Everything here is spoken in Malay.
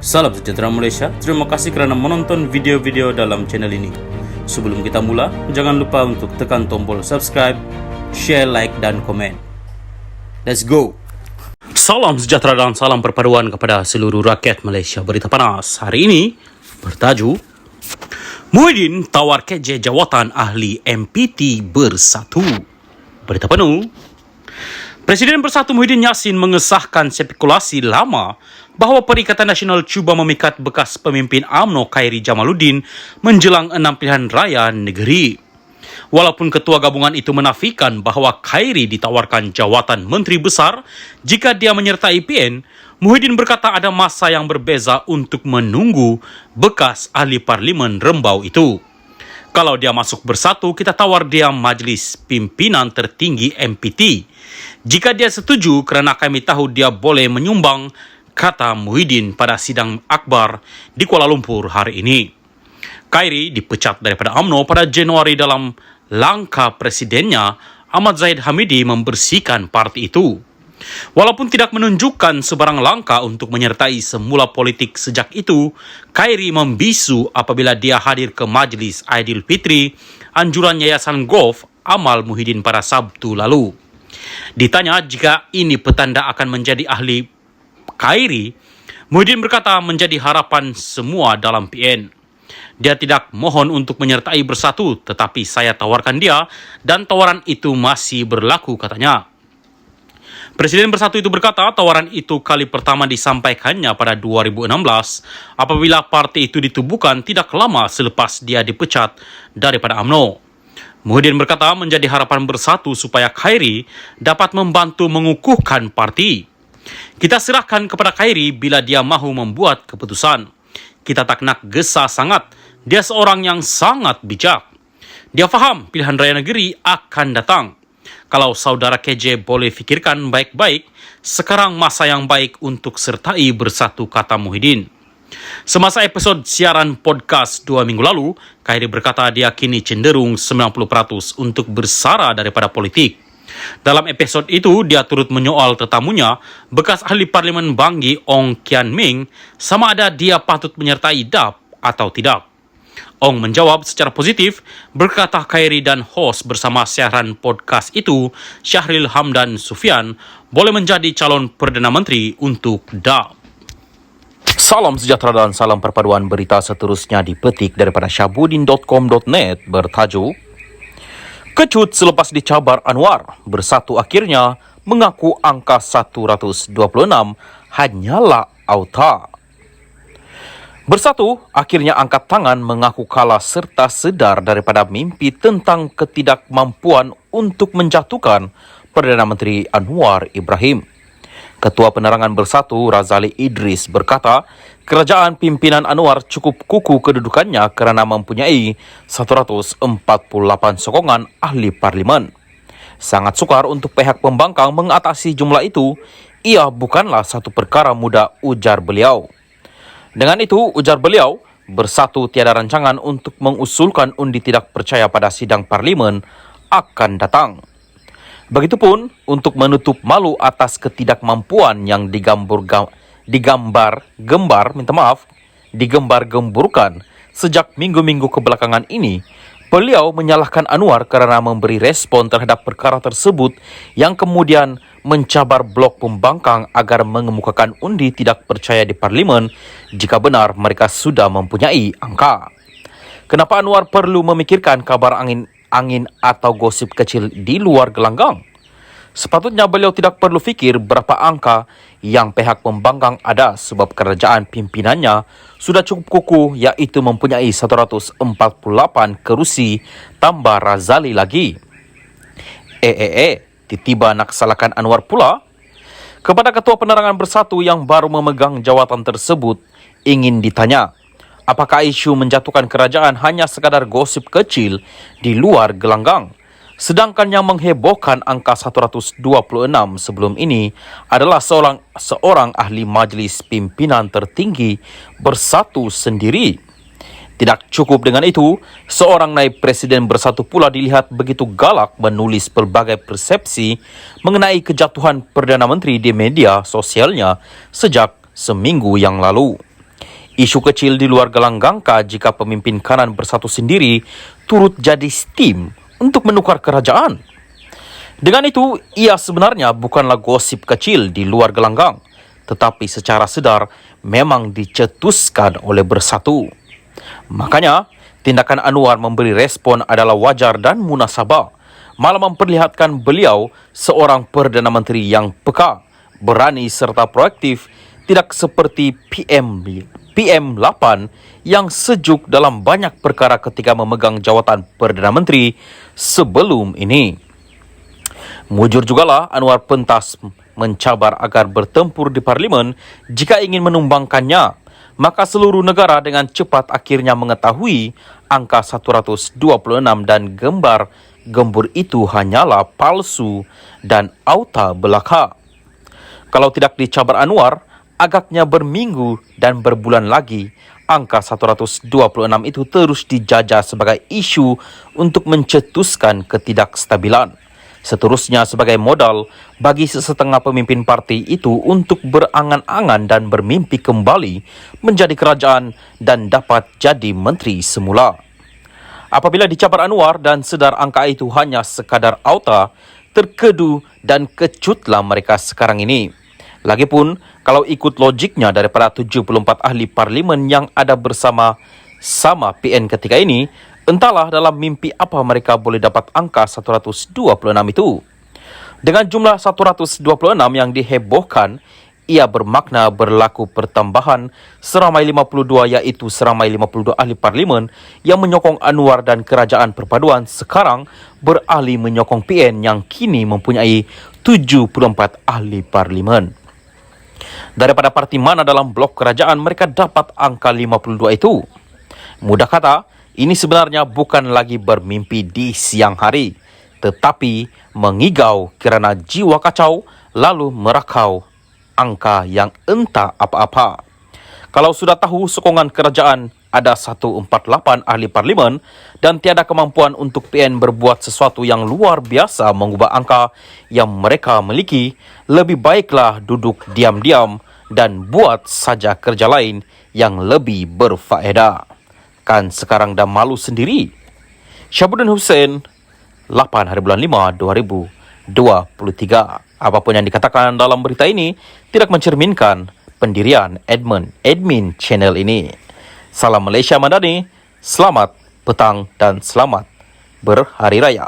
Salam sejahtera Malaysia, terima kasih kerana menonton video-video dalam channel ini. Sebelum kita mula, jangan lupa untuk tekan tombol subscribe, share, like dan komen. Let's go! Salam sejahtera dan salam perpaduan kepada seluruh rakyat Malaysia. Berita panas hari ini bertajuk Muhyiddin tawar KJ jawatan ahli MPT Bersatu. Berita penuh. Presiden Bersatu Muhyiddin Yassin mengesahkan spekulasi lama bahawa Perikatan Nasional cuba memikat bekas pemimpin UMNO Khairi Jamaluddin menjelang 6 pilihan raya negeri. Walaupun ketua gabungan itu menafikan bahawa Khairi ditawarkan jawatan Menteri Besar jika dia menyertai PN, Muhyiddin berkata ada masa yang berbeza untuk menunggu bekas ahli parlimen rembau itu. Kalau dia masuk Bersatu, kita tawar dia majlis pimpinan tertinggi MPT. Jika dia setuju kerana kami tahu dia boleh menyumbang, kata Muhyiddin pada sidang akbar di Kuala Lumpur hari ini. Khairi dipecat daripada UMNO pada Januari dalam langkah presidennya Ahmad Zahid Hamidi membersihkan parti itu. Walaupun tidak menunjukkan sebarang langkah untuk menyertai semula politik sejak itu, Khairi membisu apabila dia hadir ke Majlis Aidilfitri anjuran Yayasan Golf Amal Muhyiddin pada Sabtu lalu. Ditanya jika ini petanda akan menjadi ahli Khairi, Muhyiddin berkata menjadi harapan semua dalam PN. Dia tidak mohon untuk menyertai Bersatu, tetapi saya tawarkan dia dan tawaran itu masih berlaku, katanya. Presiden Bersatu itu berkata tawaran itu kali pertama disampaikannya pada 2016 apabila parti itu ditubuhkan tidak lama selepas dia dipecat daripada UMNO. Muhyiddin berkata menjadi harapan Bersatu supaya Khairi dapat membantu mengukuhkan parti. Kita serahkan kepada Khairi bila dia mahu membuat keputusan. Kita tak nak gesa sangat. Dia seorang yang sangat bijak. Dia faham pilihan raya negeri akan datang. Kalau saudara KJ boleh fikirkan baik-baik, sekarang masa yang baik untuk sertai Bersatu, kata Muhyiddin. Semasa episod siaran podcast 2 minggu lalu, Khairi berkata dia kini cenderung 90% untuk bersara daripada politik. Dalam episod itu, dia turut menyoal tetamunya, bekas ahli parlimen Bangi Ong Kian Ming, sama ada dia patut menyertai DAP atau tidak. Ong menjawab secara positif, berkata Khairi dan hos bersama siaran podcast itu, Syahril Hamdan Sufian, boleh menjadi calon Perdana Menteri untuk DAP. Salam sejahtera dan salam perpaduan. Berita seterusnya dipetik daripada syabudin.com.net bertajuk Kecut selepas dicabar Anwar, Bersatu akhirnya mengaku angka 126 hanyalah auta. Bersatu akhirnya angkat tangan mengaku kalah serta sedar daripada mimpi tentang ketidakmampuan untuk menjatuhkan Perdana Menteri Anwar Ibrahim. Ketua Penerangan Bersatu Razali Idris berkata, kerajaan pimpinan Anwar cukup kukuh kedudukannya kerana mempunyai 148 sokongan ahli parlimen. Sangat sukar untuk pihak pembangkang mengatasi jumlah itu. Ia bukanlah satu perkara mudah, ujar beliau. Dengan itu, ujar beliau, Bersatu tiada rancangan untuk mengusulkan undi tidak percaya pada sidang parlimen akan datang. Begitupun untuk menutup malu atas ketidakmampuan yang digembar-gemburkan sejak minggu-minggu kebelakangan ini, beliau menyalahkan Anwar kerana memberi respon terhadap perkara tersebut yang kemudian mencabar blok pembangkang agar mengemukakan undi tidak percaya di parlimen jika benar mereka sudah mempunyai angka. Kenapa Anwar perlu memikirkan kabar angin atau gosip kecil di luar gelanggang? Sepatutnya beliau tidak perlu fikir berapa angka yang pihak pembangkang ada sebab kerajaan pimpinannya sudah cukup kukuh, iaitu mempunyai 148 kerusi tambah Razali lagi. Tiba-tiba nak salahkan Anwar pula? Kepada Ketua Penerangan Bersatu yang baru memegang jawatan tersebut, ingin ditanya, apakah isu menjatuhkan kerajaan hanya sekadar gosip kecil di luar gelanggang? Sedangkan yang menghebohkan angka 126 sebelum ini adalah seorang ahli majlis pimpinan tertinggi Bersatu sendiri. Tidak cukup dengan itu, seorang naib presiden Bersatu pula dilihat begitu galak menulis pelbagai persepsi mengenai kejatuhan Perdana Menteri di media sosialnya sejak seminggu yang lalu. Isu kecil di luar gelanggangka jika pemimpin kanan bersatu sendiri turut jadi steam untuk menukar kerajaan. Dengan itu, ia sebenarnya bukanlah gosip kecil di luar gelanggang, tetapi secara sedar memang dicetuskan oleh bersatu. Makanya, tindakan Anwar memberi respon adalah wajar dan munasabah, malah memperlihatkan beliau seorang Perdana Menteri yang peka, berani serta proaktif, tidak seperti PM8 yang sejuk dalam banyak perkara ketika memegang jawatan Perdana Menteri sebelum ini. Mujur jugalah Anwar pentas mencabar agar bertempur di parlimen jika ingin menumbangkannya, maka seluruh negara dengan cepat akhirnya mengetahui angka 126 dan gembur itu hanyalah palsu dan auta belaka. Kalau tidak dicabar Anwar, agaknya berminggu dan berbulan lagi, angka 126 itu terus dijajah sebagai isu untuk mencetuskan ketidakstabilan. Seterusnya sebagai modal bagi sesetengah pemimpin parti itu untuk berangan-angan dan bermimpi kembali menjadi kerajaan dan dapat jadi menteri semula. Apabila dicabar Anwar dan sedar angka itu hanya sekadar auta, terkedu dan kecutlah mereka sekarang ini. Lagipun, kalau ikut logiknya daripada 74 ahli parlimen yang ada bersama-sama PN ketika ini, entahlah dalam mimpi apa mereka boleh dapat angka 126 itu. Dengan jumlah 126 yang dihebohkan, ia bermakna berlaku pertambahan seramai 52, iaitu seramai 52 ahli parlimen yang menyokong Anwar dan kerajaan perpaduan sekarang beralih menyokong PN yang kini mempunyai 74 ahli parlimen. Daripada parti mana dalam blok kerajaan mereka dapat angka 52 itu? Mudah kata, ini sebenarnya bukan lagi bermimpi di siang hari, tetapi mengigau kerana jiwa kacau lalu merakau angka yang entah apa-apa. Kalau sudah tahu sokongan kerajaan ada 148 ahli parlimen dan tiada kemampuan untuk PN berbuat sesuatu yang luar biasa mengubah angka yang mereka miliki, lebih baiklah duduk diam-diam dan buat saja kerja lain yang lebih berfaedah. Kan sekarang dah malu sendiri. Syabuddin Hussein, 8 hari bulan 5, 2023. Apapun yang dikatakan dalam berita ini tidak mencerminkan pendirian admin channel ini. Salam Malaysia Madani, selamat petang dan selamat berhari raya.